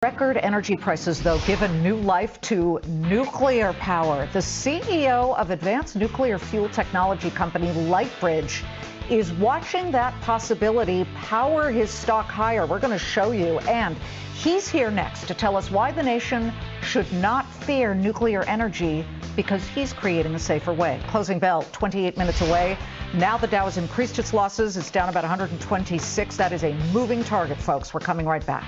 Record energy prices, though, given new life to nuclear power. The CEO of advanced nuclear fuel technology company Lightbridge is watching that possibility power his stock higher. We're going to show you. And he's here next to tell us why the nation should not fear nuclear energy, because he's creating a safer way. Closing bell 28 minutes away. Now the Dow has increased its losses. It's down about 126. That is a moving target, folks. We're coming right back.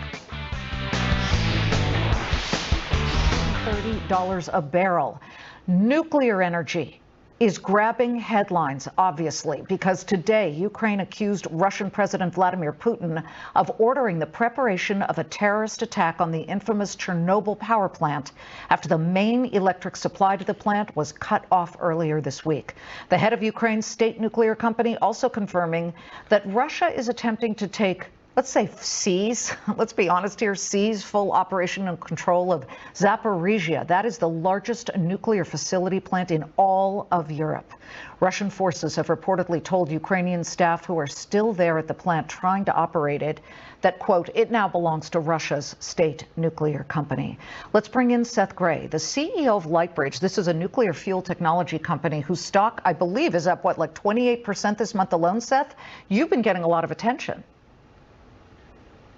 $30 a barrel. Nuclear energy is grabbing headlines, obviously, because today Ukraine accused Russian President Vladimir Putin of ordering the preparation of a terrorist attack on the infamous Chernobyl power plant after the main electric supply to the plant was cut off earlier this week. The head of Ukraine's state nuclear company also confirming that Russia is attempting to take, let's say, let's be honest here, seize full operation and control of Zaporizhia. That is the largest nuclear facility plant in all of Europe. Russian forces have reportedly told Ukrainian staff who are still there at the plant trying to operate it that, quote, it now belongs to Russia's state nuclear company. Let's bring in Seth Grae, the CEO of Lightbridge. This is a nuclear fuel technology company whose stock, I believe, is up, like 28% this month alone, Seth? You've been getting a lot of attention.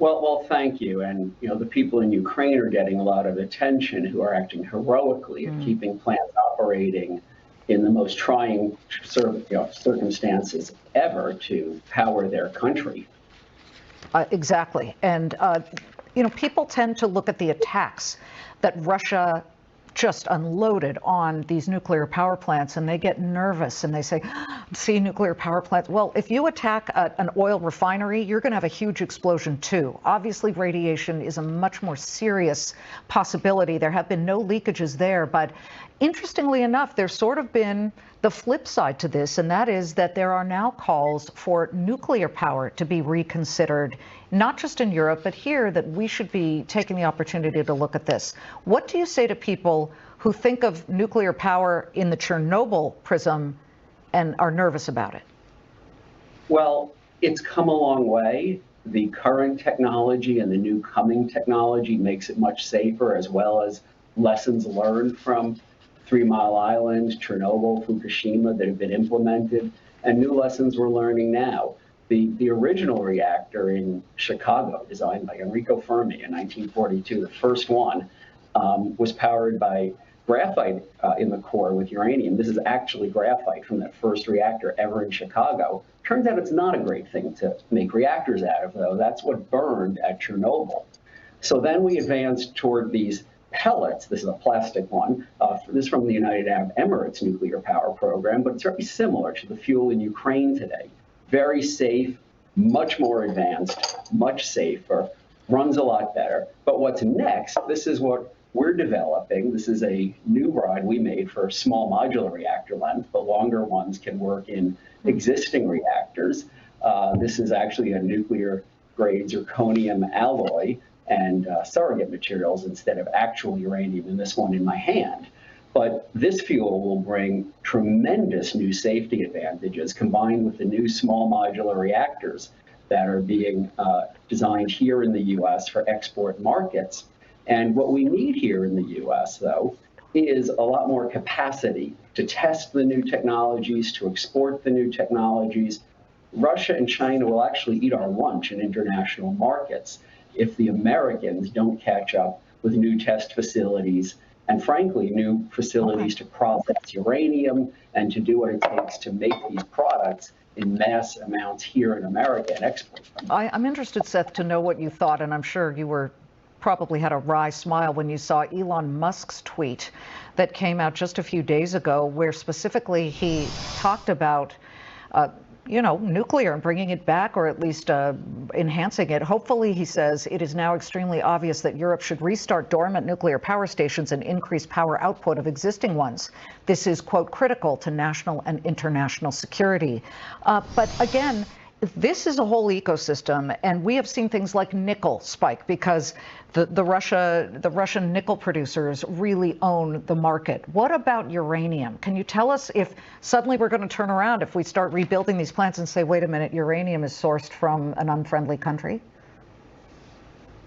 Well, thank you. And, the people in Ukraine are getting a lot of attention, who are acting heroically of keeping plants operating in the most trying circumstances ever to power their country. Exactly. And, people tend to look at the attacks that Russia just unloaded on these nuclear power plants, and they get nervous and they say, see, nuclear power plants. Well, if you attack an oil refinery, you're going to have a huge explosion too. Obviously, radiation is a much more serious possibility. There have been no leakages there, but interestingly enough, there's sort of been the flip side to this, and that is that there are now calls for nuclear power to be reconsidered, not just in Europe, but here, that we should be taking the opportunity to look at this. What do you say to people who think of nuclear power in the Chernobyl prism and are nervous about it? Well, it's come a long way. The current technology and the new coming technology makes it much safer, as well as lessons learned from 3 Mile Island, Chernobyl, Fukushima that have been implemented, and new lessons we're learning now. The original reactor in Chicago, designed by Enrico Fermi in 1942, the first one, was powered by graphite in the core with uranium. This is actually graphite from that first reactor ever in Chicago. Turns out it's not a great thing to make reactors out of, though. That's what burned at Chernobyl. So then we advanced toward these pellets. This is a plastic one. This is from the United Arab Emirates nuclear power program, but it's very similar to the fuel in Ukraine today. Very safe, much more advanced, much safer, runs a lot better. But what's next? This is what we're developing. This is a new rod we made for small modular reactor length, but longer ones can work in existing reactors. This is actually a nuclear grade zirconium alloy and surrogate materials instead of actual uranium in this one in my hand. But this fuel will bring tremendous new safety advantages combined with the new small modular reactors that are being designed here in the U.S. for export markets. And what we need here in the U.S., though, is a lot more capacity to test the new technologies, to export the new technologies. Russia and China will actually eat our lunch in international markets if the Americans don't catch up with new test facilities and, frankly, new facilities to process uranium and to do what it takes to make these products in mass amounts here in America and export them. I'm interested, Seth, to know what you thought, and I'm sure you probably had a wry smile when you saw Elon Musk's tweet that came out just a few days ago, where specifically he talked about nuclear and bringing it back, or at least enhancing it. Hopefully, he says, it is now extremely obvious that Europe should restart dormant nuclear power stations and increase power output of existing ones. This is, quote, critical to national and international security. But again, this is a whole ecosystem, and we have seen things like nickel spike because the Russian nickel producers really own the market. What about uranium? Can you tell us if suddenly we're going to turn around if we start rebuilding these plants and say, wait a minute, uranium is sourced from an unfriendly country?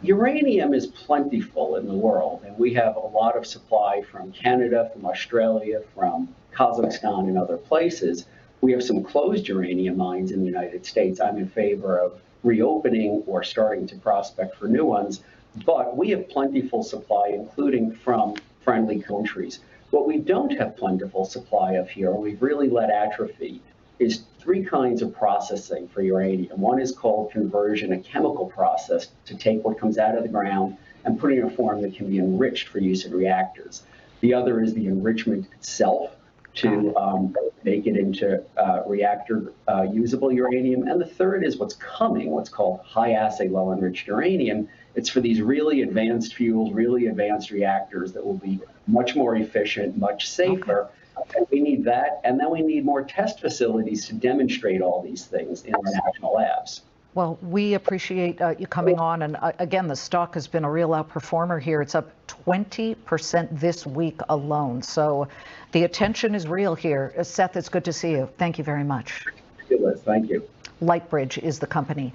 Uranium is plentiful in the world, and we have a lot of supply from Canada, from Australia, from Kazakhstan, and other places. We have some closed uranium mines in the United States. I'm in favor of reopening or starting to prospect for new ones, but we have plentiful supply, including from friendly countries. What we don't have plentiful supply of here, and we've really let atrophy, is three kinds of processing for uranium. One is called conversion, a chemical process to take what comes out of the ground and put it in a form that can be enriched for use in reactors. The other is the enrichment itself to make it into reactor usable uranium. And the third is what's coming, what's called high assay low enriched uranium. It's for these really advanced fuels, really advanced reactors that will be much more efficient, much safer. And we need that, and then we need more test facilities to demonstrate all these things in our national labs. Well, we appreciate you coming on, and again, the stock has been a real outperformer here. It's up 20% this week alone, so the attention is real here. Seth, it's good to see you. Thank you very much. Thank you. Lightbridge is the company.